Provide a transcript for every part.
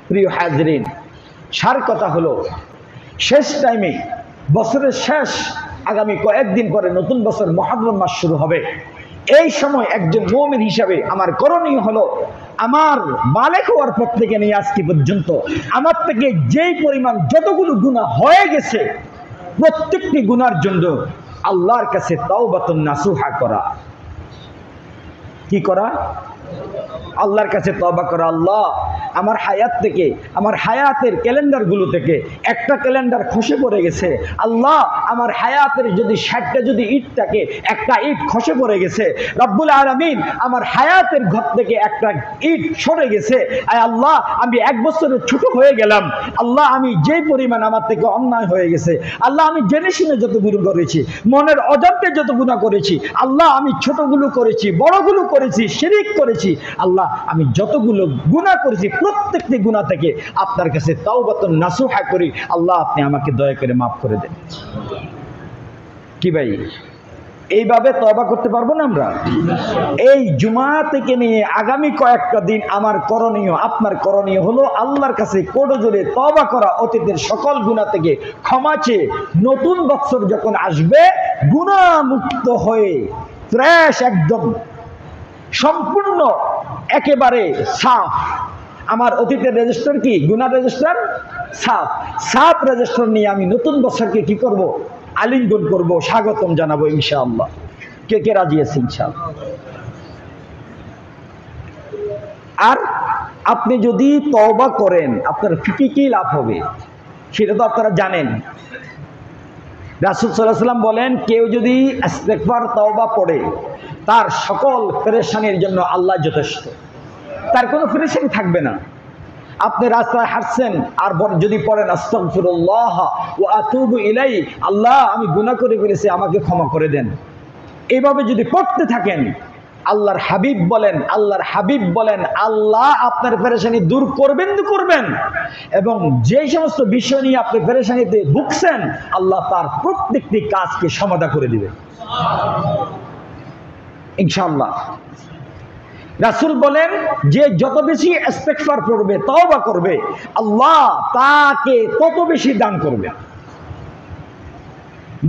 প্রিয় হাজরিন, সার কথা হলো শেষ টাইমে, বছরের শেষ, আগামী কয়েকদিন পরে নতুন বছর মুহররম মাস শুরু হবে। এই সময় একজন মুমিন হিসাবে আমার করণীয় হলো, আমার বালেক হওয়ার পর থেকে নিয়ে আজকে পর্যন্ত আমার থেকে যেই পরিমাণ যতগুলো গুনাহ হয়ে গেছে, প্রত্যেকটি গুনার জন্য আল্লাহর কাছে তাওবাতুন নাসুহা করা। কি করা? আল্লাহর কাছে তওবা করা। আল্লাহ, আমার হায়াত থেকে, আমার হায়াতের ক্যালেন্ডারগুলো থেকে একটা ক্যালেন্ডার খসে পড়ে গেছে। আল্লাহ, আমার হায়াতের যদি 60টা যদি ইট থাকে, একটা ইট খসে পড়ে গেছে। রব্বুল আলামিন, আমার হায়াতের ঘর থেকে একটা ইট সরে গেছে। আয় আল্লাহ, আমি 1 বছরের ছোট হয়ে গেলাম। আল্লাহ, আমি যে পরিমাণ আমার থেকে অন্যায় হয়ে গেছে, আল্লাহ, আমি জেনে শুনে যত গুনাহ করেছি, মনের অজান্তে যত গুনাহ করেছি, আল্লাহ, আমি ছোটগুলো করেছি, বড়গুলো করেছি, শিরিক করেছি, আল্লাহ, আমি যতগুলো গুনাহ করেছি প্রত্যেকটি গুনাহ থেকে আপনার কাছে তাওবাতুন নাসুহা করি। আল্লাহ, আপনি আমাকে দয়া করে মাফ করে দেন। কি ভাই, এইভাবে তওবা করতে পারবো না আমরা? এই জুমা থেকে নিয়ে আগামী কয়েকটা দিন আমার করণীয়, আপনার করণীয় হলো আল্লাহর কাছে কোডজোরে তওবা করা, অতীতের সকল গুনাহ থেকে ক্ষমা চেয়ে নতুন বছর যখন আসবে গুনাহ মুক্ত হয়ে ফ্রেশ, একদম সম্পূর্ণ একেবারে সাফ। আমার অতীতের রেজিস্টার কি? গুনাহ রেজিস্টার সাফ। সাফ রেজিস্টার নিয়ে আমি নতুন বছরকে কি করব? আলিঙ্গন করব, স্বাগতম জানাবো ইনশাআল্লাহ। কে কে রাজি আছে ইনশাআল্লাহ? আর আপনি যদি তওবা করেন, আপনার কি লাভ হবে সেটা তো আপনারা জানেন। রাসূল সাল্লাল্লাহু আলাইহি ওয়াসাল্লাম বলেন, কেউ যদি ইস্তিগফার তওবা পড়ে, তার সকল পেরেশানির জন্য আল্লাহ যথেষ্ট, তার কোনো পেরেশানি থাকবে না। আপনি রাস্তায় হাঁটছেন আর যদি পড়েন আস্তাগফিরুল্লাহ ওয়া আতুবু ইলাই, আল্লাহ, আমি গুনাহ করে ফেলেছি, আমাকে ক্ষমা করে দেন, এইভাবে যদি পড়তে থাকেন, আল্লাহর হাবিব বলেন আল্লাহ আপনার পেরেশানি দূর করবেন তো করবেন, এবং যে সমস্ত বিষয় নিয়ে আপনি পেরেশানিতে ভুগছেন, আল্লাহ তার প্রত্যেকটি কাজকে সমাধা করে দিবেন ইনশাআল্লাহ। রাসূল বলেন, যে যত বেশি ইস্তিগফার করবে, তওবা করবে, আল্লাহ তাকে তত বেশি দান করবে।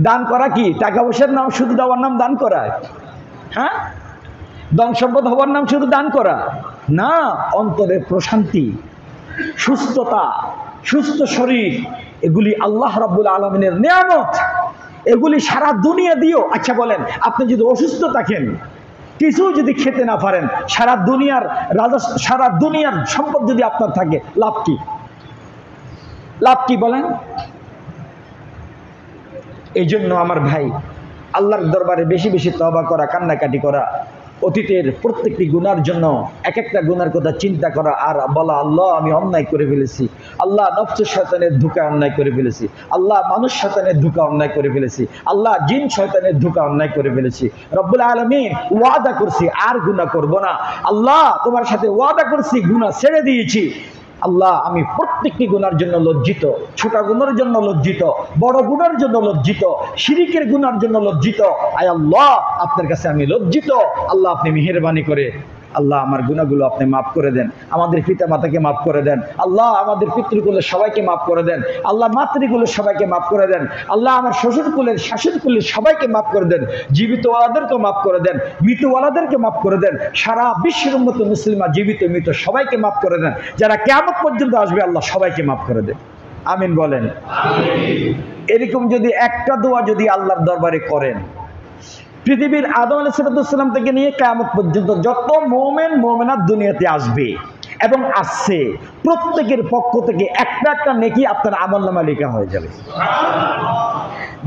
দান করা কি টাকা পয়সার নাম শুধু দেওয়ার নাম দান করা? হ্যাঁ, ধন সম্পদ হওয়ার নাম শুধু দান করা না। অন্তরের প্রশান্তি, সুস্থতা, সুস্থ শরীর, এগুলি আল্লাহ রাব্বুল আলামিনের নিয়ামত। এগুলি সারা দুনিয়া দিও। আচ্ছা বলেন, আপনি যদি অসুস্থ থাকেন, কিছু যদি খেতে না পারেন, সারা দুনিয়ার সম্পদ যদি আপনার থাকে, লাভ কি? লাভ কি বলেন? এই জন্য আমার ভাই, আল্লাহর দরবারে বেশি বেশি তওবা করা, কান্নাকাটি করা, অতীতের প্রত্যেকটি গুনার জন্য এক একটা গুনার কথা চিন্তা করা, আর বলা, আল্লাহ আমি অন্যায় করে ফেলেছি, আল্লাহ নফস শয়তানের ধোঁকা অন্যায় করে ফেলেছি, আল্লাহ মানুষ শয়তানের ধোঁকা অন্যায় করে ফেলেছি, আল্লাহ জিন শয়তানের ধোঁকা অন্যায় করে ফেলেছি। রব্বুল আলামিন, ওয়াদা করছি আর গুনাহ করব না। আল্লাহ, তোমার সাথে ওয়াদা করছি, গুনাহ ছেড়ে দিয়েছি। আল্লাহ, আমি প্রত্যেকটি গুনার জন্য লজ্জিত, ছোট গুনার জন্য লজ্জিত, বড় গুনার জন্য লজ্জিত, শিরিকের গুনার জন্য লজ্জিত। আয় আল্লাহ, আপনার কাছে আমি লজ্জিত। আল্লাহ, আপনি মেহেরবানি করে আল্লাহ আমার গুনাহগুলো আপনি মাফ করে দেন। আমাদের পিতা মাতাকে মাফ করে দেন আল্লাহ, আমাদের পিতৃকুলের সবাইকে মাফ করে দেন আল্লাহ, মাতৃকুলের সবাইকে মাফ করে দেন আল্লাহ, আমার শ্বশুরকুলের শাশুড়কুলের সবাইকে মাফ করে দেন, জীবিতওয়ালাদেরকে মাফ করে দেন, মৃতওয়ালাদেরকে মাফ করে দেন, সারা বিশ্বের উম্মত মুসলিমা জীবিত মৃত সবাইকে মাফ করে দেন, যারা কিয়ামত পর্যন্ত আসবে আল্লাহ সবাইকে মাফ করে দেন। আমিন বলেন। এরকম যদি একটা দোয়া যদি আল্লাহর দরবারে করেন, পৃথিবীর আদম আলাইহিস সালাম থেকে নিয়ে কিয়ামত পর্যন্ত যত মুমিন মুমিনাত দুনিয়াতে আসবে এবং আসছে, প্রত্যেকের পক্ষ থেকে একটা একটা নেকি আপনার আমলনামায় লেখা হয়ে যাবে।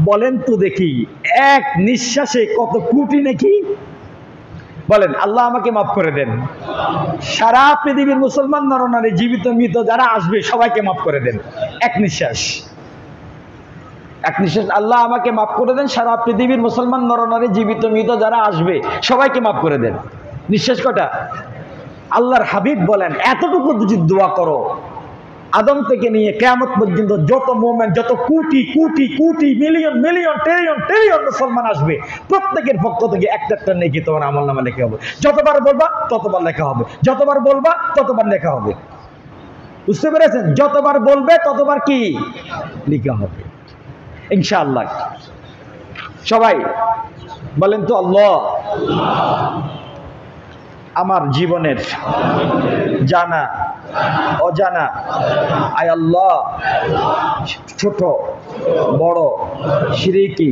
বলেন তো দেখি, এক নিঃশ্বাসে কত কোটি নেকি? বলেন, আল্লাহ আমাকে মাফ করে দেন। সারা পৃথিবীর মুসলমান নরনারী জীবিত মৃত যারা আসবে সবাইকে মাফ করে দেন। এক নিঃশ্বাস, এক নিঃশ্বাস, আল্লাহ আমাকে মাফ করে দেন, সারা পৃথিবীর মুসলমান নরনারী জীবিত মৃত যারা আসবে সবাইকে মাফ করে দেন। নিঃশ্বাস কটা? আল্লাহর হাবিব বলেন, এতটুকু যদি দোয়া করো, আদম থেকে নিয়ে কিয়ামত পর্যন্ত যত মুমিন, যত crore crore crore million million trillion trillion মুসলমান আসবে, প্রত্যেকের পক্ষ থেকে একটা একটা নেকি তোমার আমলনামা লেখা হবে। যতবার বলবা ততবার লেখা হবে, যতবার বলবা ততবার লেখা হবে। বুঝতে পেরেছেন? যতবার বলবে ততবার কি লিখা হবে ইনশাআল্লাহ। সবাই বলেন তো আল্লাহ আমার জীবনের জানা অজানা আয় আল্লাহ ছোট বড় শিরকি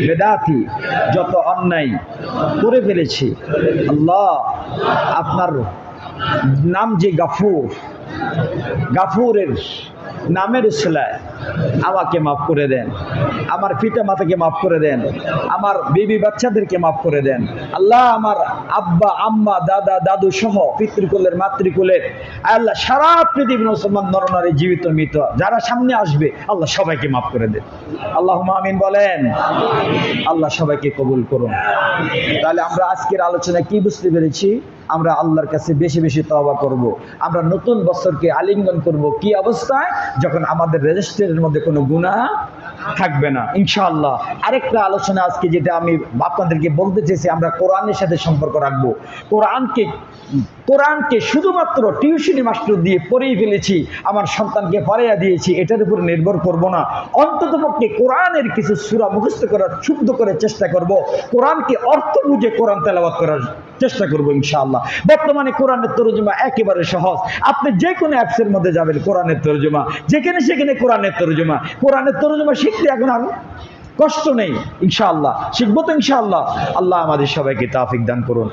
বেদাতি যত অন্যায় করে ফেলেছি আল্লাহ, আপনার নাম যে গাফুর, গাফুরের নামের উসিলায় আমাকে মাফ করে দেন, আমার পিতা মাতাকে মাফ করে দেন, আমার বিবি বাচ্চাদেরকে মাফ করে দেন আল্লাহ, আমার আব্বা আম্মা দাদা দাদু সহ পিতৃকুলের মাতৃকুলের আল্লাহ সারা পৃথিবীর মুসলমান নরনারী জীবিত মৃত যারা সামনে আসবে আল্লাহ সবাইকে মাফ করে দেন। আল্লাহুম্মা আমিন বলেন। আল্লাহ সবাইকে কবুল করুন। তাহলে আমরা আজকের আলোচনায় কি বুঝতে পেরেছি? আমরা আল্লাহর কাছে বেশি বেশি তওবা করব। আমরা নতুন বছরকে আলিঙ্গন করব কি অবস্থায়? যখন আমাদের রেজিস্টারের মধ্যে কোনো গুনাহ থাকবে না ইনশাআল্লাহ। আরেকটা আলোচনা আজকে যেটা আমি আপনাদেরকে বলতে চেয়েছি, আমরা কোরআনের সাথে সম্পর্ক রাখবো। কোরআনকে শুধুমাত্র টিউশনি মাস্টার দিয়ে পড়েই ফেলেছি, আমার সন্তানকে পড়াইয়া দিয়েছি, এটার উপর নির্ভর করব না। অন্ততপক্ষে কোরআনের কিছু সূরা মুখস্থ করার শুদ্ধ করে চেষ্টা করব, কোরআনকে অর্থ বুঝে কোরআন তেলাওয়াত করার চেষ্টা করব ইনশাআল্লাহ। বর্তমানে কোরআনের তরজমা একেবারে সহজ, আপনি যে কোনো অ্যাপসের মধ্যে যাবেন কোরআনের তরজমা, যেখানে সেখানে কোরআনের তরজমা। কোরআনের তরজমা শিখতে এখন আর কষ্ট নেই ইনশাআল্লাহ, শিখবো তো ইনশাআল্লাহ। আল্লাহ আমাদের সবাইকে তৌফিক দান করুন।